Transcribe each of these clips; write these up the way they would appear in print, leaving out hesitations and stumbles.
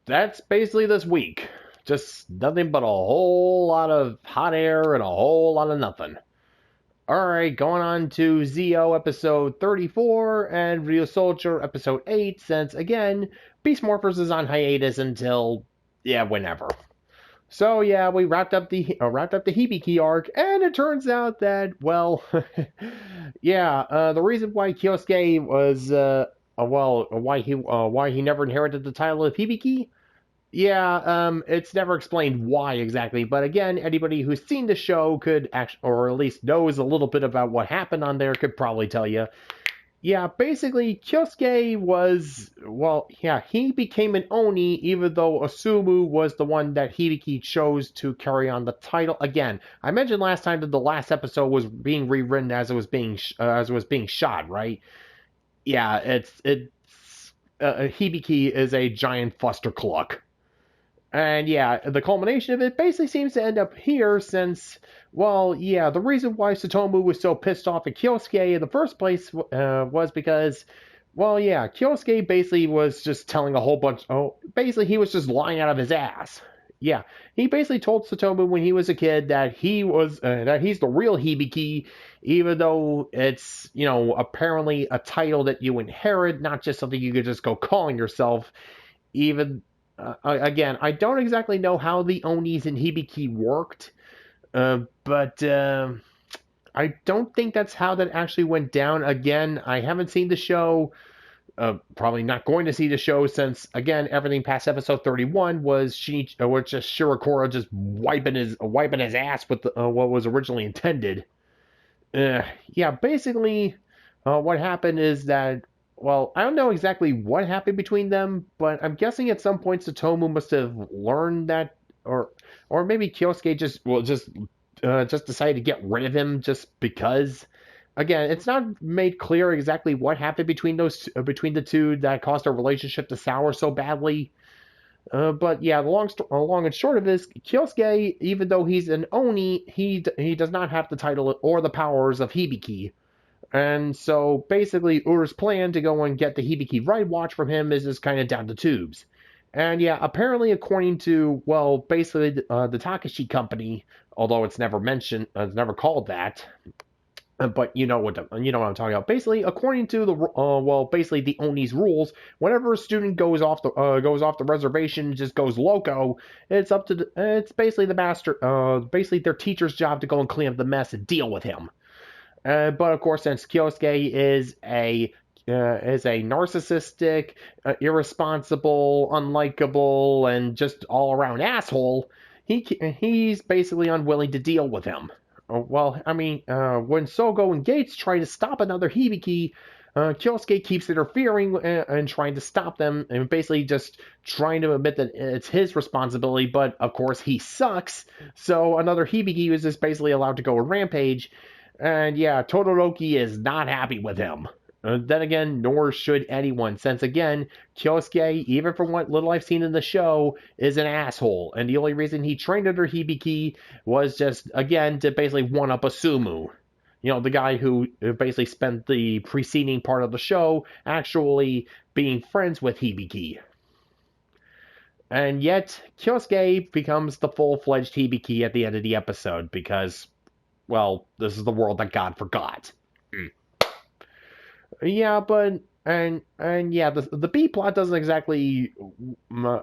that's basically this week. Just nothing but a whole lot of hot air and a whole lot of nothing. Alright, going on to ZO episode 34 and Ryusoulger episode 8, since again, Beast Morphers is on hiatus until, whenever. So yeah, we wrapped up the Hibiki arc, and it turns out that, well, the reason why Kyosuke was, why he never inherited the title of Hibiki. It's never explained why exactly, but again, anybody who's seen the show could actually, or at least knows a little bit about what happened on there, could probably tell you. Yeah, basically, Kyosuke was, he became an Oni, even though Osumu was the one that Hibiki chose to carry on the title. Again, I mentioned last time that the last episode was being rewritten as it was being shot, right? Yeah, Hibiki is a giant cluck. And yeah, the culmination of it basically seems to end up here since, the reason why Satomu was so pissed off at Kyosuke in the first place was because, Kyosuke basically was just telling a whole bunch, basically he was just lying out of his ass. Yeah, he basically told Satomu when he was a kid that that he's the real Hibiki, even though it's, apparently a title that you inherit, not just something you could just go calling yourself, even again, I don't exactly know how the Onis in Hibiki worked, but I don't think that's how that actually went down. Again, I haven't seen the show. Probably not going to see the show since, again, everything past episode 31 was just Shirakura just wiping his ass with what was originally intended. Basically, what happened is that, I don't know exactly what happened between them, but I'm guessing at some point Satomu must have learned that, or maybe Kyosuke just decided to get rid of him just because. Again, it's not made clear exactly what happened between between the two that caused their relationship to sour so badly. But yeah, the long and short of it is, Kyosuke, even though he's an Oni, he does not have the title or the powers of Hibiki. And so basically, Ura's plan to go and get the Hibiki Right Watch from him is just kind of down the tubes. And yeah, apparently, according to, basically the Takashi company, although it's never mentioned, it's never called that, but you know what I'm talking about. Basically, according to basically the Oni's rules, whenever a student goes off the reservation, just goes loco, it's basically the master, basically their teacher's job to go and clean up the mess and deal with him. But of course, since Kyosuke is a narcissistic, irresponsible, unlikable, and just all around asshole, he's basically unwilling to deal with him. When Sogo and Gates try to stop another Hibiki, Kyosuke keeps interfering and trying to stop them, and basically just trying to admit that it's his responsibility, but of course he sucks, so another Hibiki is just basically allowed to go on rampage, and yeah, Todoroki is not happy with him. Then again, nor should anyone, since again, Kyosuke, even from what little I've seen in the show, is an asshole, and the only reason he trained under Hibiki was just, again, to basically one-up Osumu. The guy who basically spent the preceding part of the show actually being friends with Hibiki. And yet, Kyosuke becomes the full-fledged Hibiki at the end of the episode, because, this is the world that God forgot. Yeah, but the B plot doesn't exactly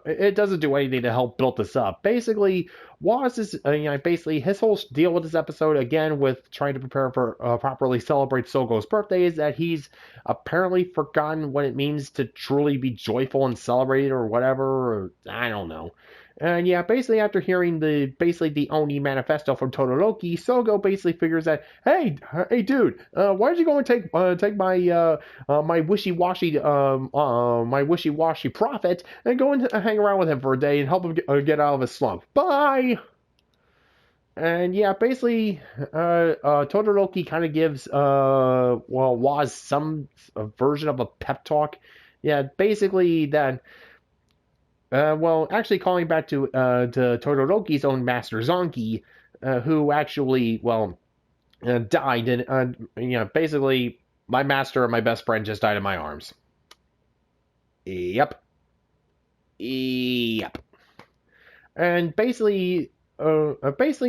it doesn't do anything to help build this up. Basically, Waz is basically his whole deal with this episode, again with trying to prepare for properly celebrate Sogo's birthday, is that he's apparently forgotten what it means to truly be joyful and celebrated or whatever. Or, I don't know. And yeah, basically after hearing the Oni manifesto from Todoroki, Sogo basically figures that, hey dude, why don't you go and take my wishy-washy prophet and go and hang around with him for a day and help him get out of his slump. Bye. And yeah, basically, Todoroki kind of gives Waz some version of a pep talk. Yeah, basically that. Actually, calling back to Todoroki's own master Zonki, who actually, died, and basically, my master and my best friend just died in my arms. Yep. Yep. And basically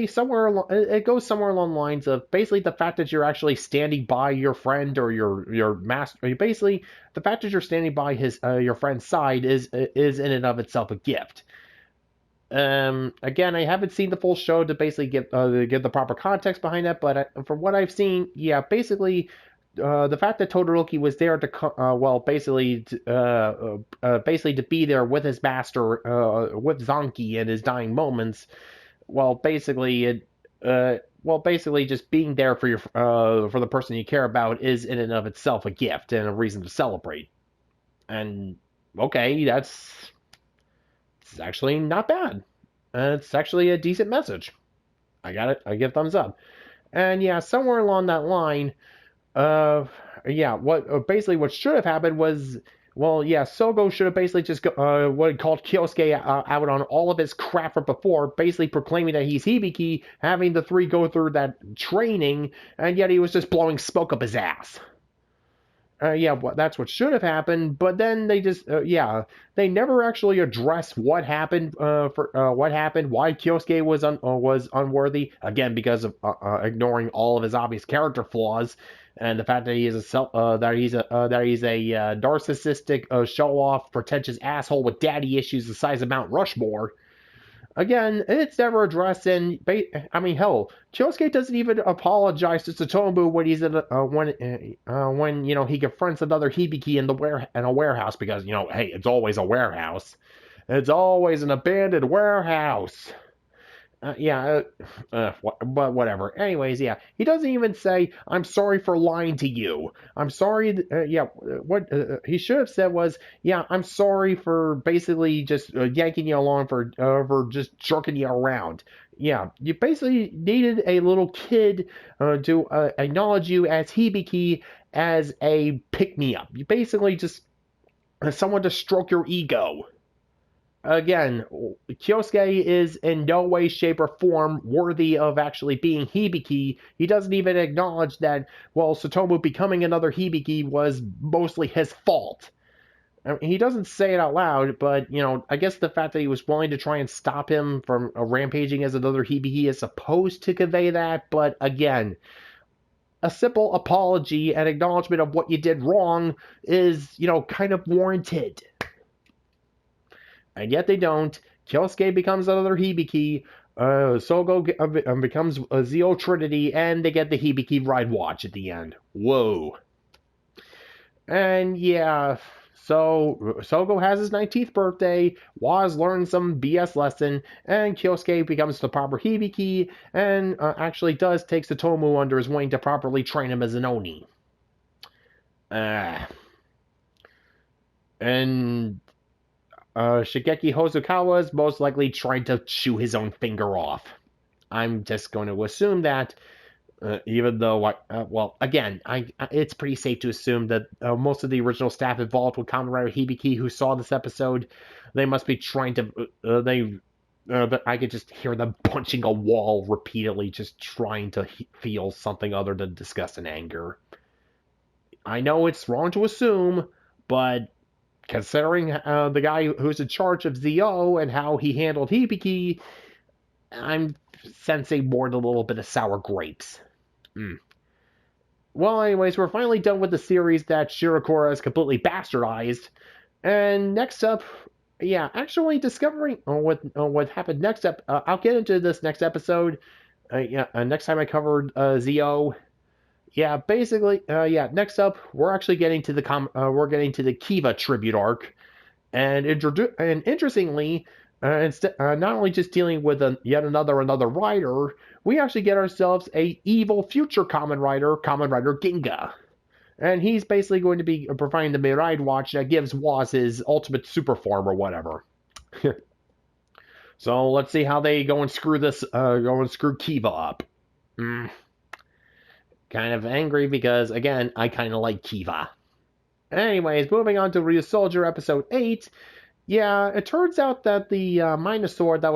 somewhere it goes somewhere along the lines of basically the fact that you're actually standing by your friend or your master. Basically, the fact that you're standing by his your friend's side is in and of itself a gift. Again, I haven't seen the full show to basically give the proper context behind that, but from what I've seen, yeah, basically, the fact that Todoroki was there to, basically to be there with his master, with Zanki in his dying moments, basically just being there for for the person you care about is in and of itself a gift and a reason to celebrate. And okay, it's actually not bad. It's actually a decent message. I got it. I give thumbs up. And yeah, somewhere along that line, what should have happened was, well, yeah, Sogo should have basically just called Kyosuke out on all of his crap from before, basically proclaiming that he's Hibiki, having the three go through that training, and yet he was just blowing smoke up his ass. That's what should have happened, but then they never actually address what happened, why Kyosuke was unworthy, again, because of ignoring all of his obvious character flaws, and the fact that he is that he's a narcissistic, show-off, pretentious asshole with daddy issues the size of Mount Rushmore. Again, it's never addressed, and I mean, hell, Kyosuke doesn't even apologize to Tsutomu when he's when he confronts another Hibiki in a warehouse because hey, it's always a warehouse, it's always an abandoned warehouse. But whatever. Anyways, yeah, he doesn't even say, "I'm sorry for lying to you. I'm sorry." What he should have said was, "Yeah, I'm sorry for basically just yanking you along for just jerking you around." Yeah, you basically needed a little kid to acknowledge you as Hibiki as a pick me up. You basically just someone to stroke your ego. Again, Kyosuke is in no way, shape, or form worthy of actually being Hibiki. He doesn't even acknowledge that, well, Tsutomu becoming another Hibiki was mostly his fault. I mean, he doesn't say it out loud, but, I guess the fact that he was willing to try and stop him from rampaging as another Hibiki is supposed to convey that, but again, a simple apology and acknowledgement of what you did wrong is, kind of warranted. And yet they don't. Kyosuke becomes another Hibiki. Sogo becomes a Zeo Trinity, and they get the Hibiki Ride Watch at the end. Whoa. And yeah, so Sogo has his 19th birthday, Waz learns some BS lesson, and Kyosuke becomes the proper Hibiki, and actually does take Tsutomu under his wing to properly train him as an Oni. And Shigeki Hosokawa is most likely trying to chew his own finger off. I'm just going to assume that, even though, it's pretty safe to assume that most of the original staff involved with Kamen Rider Hibiki who saw this episode, they must be trying to, I could just hear them punching a wall repeatedly, just trying to feel something other than disgust and anger. I know it's wrong to assume, but considering the guy who's in charge of ZO and how he handled Hibiki, I'm sensing more than a little bit of sour grapes. Well, anyways, we're finally done with the series that Shirakura has completely bastardized. And next up, actually discovering what happened next up. I'll get into this next episode. Next time I covered ZO. Yeah, basically, next up, we're actually getting to the Kiva tribute arc, and interestingly, not only just dealing with yet another rider, we actually get ourselves a evil future Kamen Rider Ginga, and he's basically going to be providing the Mirai Watch that gives Waz his ultimate super form or whatever. So let's see how they go and screw Kiva up. Kind of angry because, again, I kind of like Kiva. Anyways, moving on to Ryusoulger episode 8. Yeah, it turns out that the Minusaur that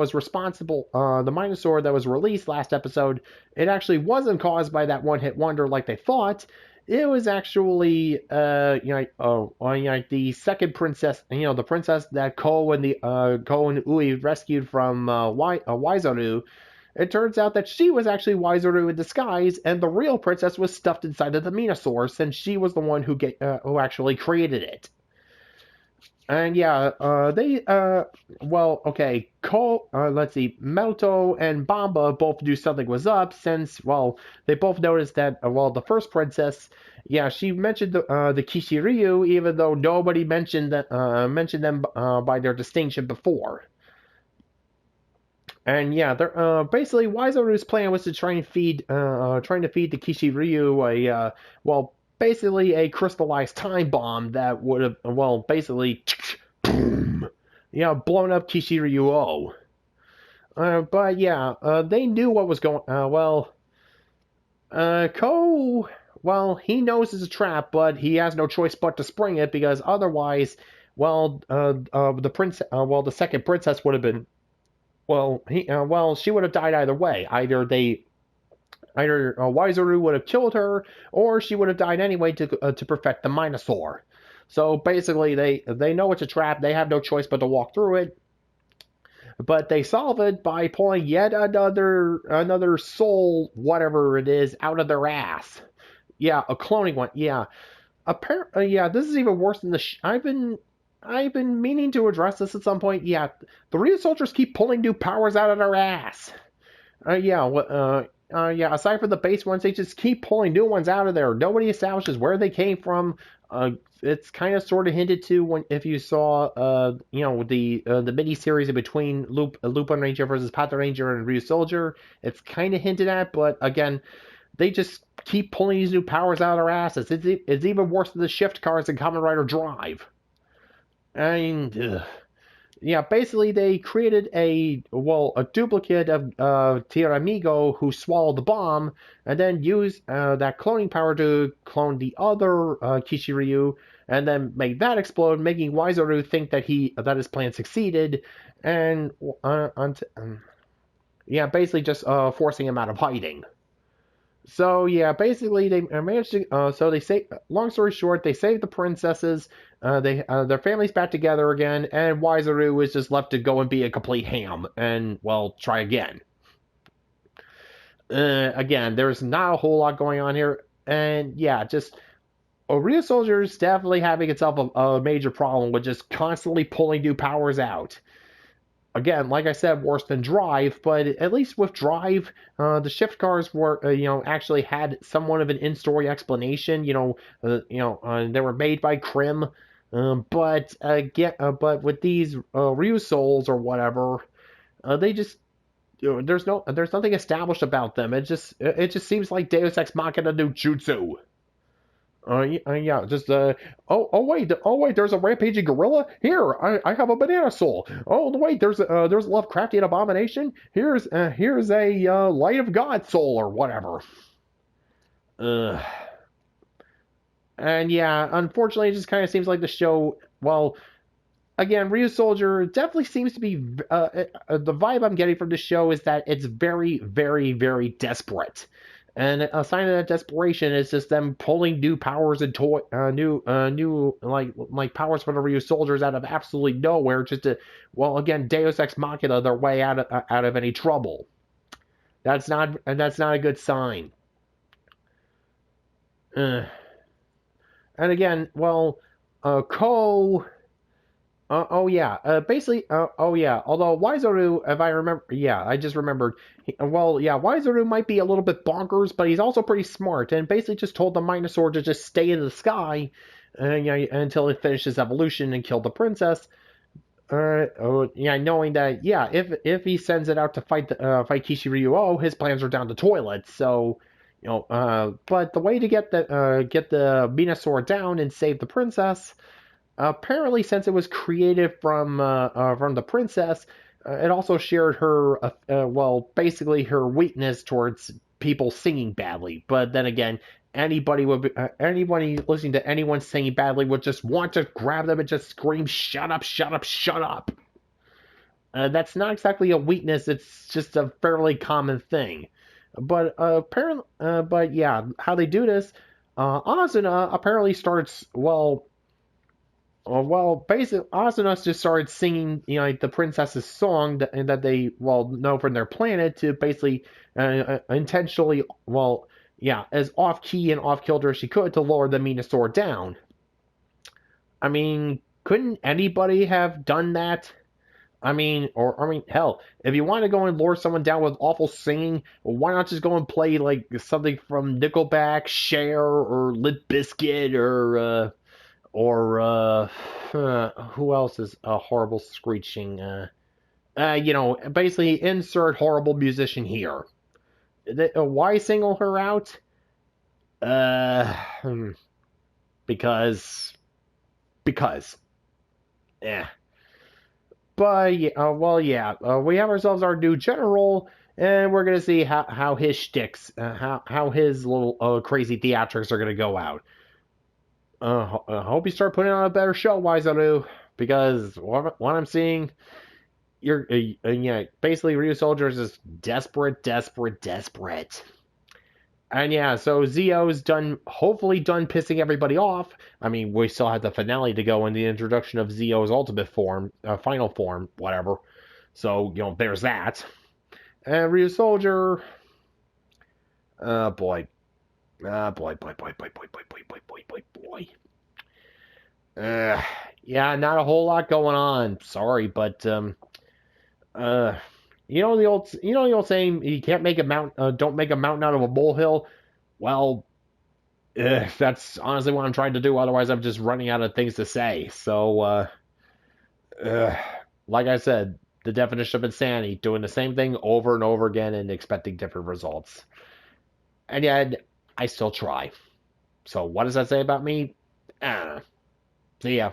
was released last episode, it actually wasn't caused by that one-hit wonder like they thought. it was actually the second princess, the princess that Ko and Ui rescued from Waizoru. It turns out that she was actually Waizoru in disguise, and the real princess was stuffed inside of the Minusaur, since she was the one who actually created it. And yeah, okay, let's see, Melto and Bamba both knew something was up, since, well, they both noticed that, the first princess, yeah, she mentioned the Kishiryu, even though nobody mentioned them by their distinction before. And yeah, basically Waizoru's plan was to trying to feed the Kishiryu basically a crystallized time bomb that would have, basically, boom, blown up Kishiryu. But yeah, they knew what was going. Ko, he knows it's a trap, but he has no choice but to spring it, because otherwise, the second princess would have been, she would have died either way. Either Waizoru would have killed her, or she would have died anyway to perfect the Minusaur. So basically, they know it's a trap. They have no choice but to walk through it. But they solve it by pulling yet another soul, whatever it is, out of their ass. Yeah, a cloning one. Yeah, apparently, yeah. This is even worse than I've been meaning to address this at some point. Yeah, the Ryusoulgers keep pulling new powers out of their ass. Aside from the base ones, they just keep pulling new ones out of there. Nobody establishes where they came from. It's kind of sort of hinted to if you saw, the mini series in between Lupin Ranger versus Pato Ranger and Ryusoulger. It's kind of hinted at, but again, they just keep pulling these new powers out of their asses. It's even worse than the shift cars in Kamen Rider Drive. And yeah, basically they created a duplicate of Tiramigo who swallowed the bomb, and then used that cloning power to clone the other Kishiryu, and then make that explode, making Waizoru think that his plan succeeded, and basically just forcing him out of hiding. So yeah, basically they managed to. So they say. Long story short, they saved the princesses. Their family's back together again, and Waizoru is just left to go and be a complete ham and try again. Again, there's not a whole lot going on here, and yeah, just Ryusoulger is definitely having itself a major problem with just constantly pulling new powers out. Again, like I said, worse than Drive, but at least with Drive, the shift cars were, actually had somewhat of an in-story explanation. They were made by Krim, but with these Ryusouls or whatever, they just there's nothing established about them. It just seems like Deus Ex Machina no Jutsu. Wait, there's a rampaging gorilla. Here, I have a banana soul. Oh, wait, there's a Lovecraftian abomination. Here's a light of God soul or whatever. And yeah, unfortunately, it just kind of seems like the show. Again, Ryusoulger definitely seems to be. The vibe I'm getting from the show is that it's very, very, very desperate. And a sign of that desperation is just them pulling new powers and new powers for the Ryusoulgers out of absolutely nowhere, just to, again, Deus Ex Machina their way out of any trouble. That's not a good sign. And again, Ko. Basically, although Waizoru, if I remember, I just remembered, Waizoru might be a little bit bonkers, but he's also pretty smart, and basically just told the Minusaur to just stay in the sky, until it finishes evolution and kill the princess, knowing that, if he sends it out to fight Kishiryu, his plans are down the toilet, so, but the way to get the Minusaur down and save the princess. Apparently, since it was created from the princess, it also shared her, basically her weakness towards people singing badly. But then again, anybody listening to anyone singing badly would just want to grab them and just scream, "Shut up! Shut up! Shut up!" That's not exactly a weakness; it's just a fairly common thing. But apparently, how they do this? Asuna apparently starts, basically, Asuna just started singing, like the princess's song that they, know from their planet to basically intentionally, yeah, as off key and off kilter as she could to lower the Minusaur down. I mean, couldn't anybody have done that? Hell, if you want to go and lure someone down with awful singing, why not just go and play like something from Nickelback, Cher, or Limp Bizkit, or who else is a horrible screeching? Basically insert horrible musician here. Why single her out? Uh, hmm, because because. Yeah. But yeah, we have ourselves our new general, and we're gonna see how his shticks, how his little crazy theatrics are gonna go out. I hope you start putting on a better show, Waisaru, because what I'm seeing, you're yeah, basically Ryusoulger is just desperate, desperate, desperate. And yeah, so Zio's done, hopefully done pissing everybody off. I mean, we still have the finale to go in the introduction of Zio's ultimate form, final form, whatever. So, there's that. And Ryusoulger, boy. Boy. Yeah, not a whole lot going on. Sorry, but, uh, the old saying, you can't make a don't make a mountain out of a molehill. Well, that's honestly what I'm trying to do. Otherwise, I'm just running out of things to say. So, uh, like I said, the definition of insanity: doing the same thing over and over again and expecting different results. And yet, I still try. So, what does that say about me? I don't know. See ya.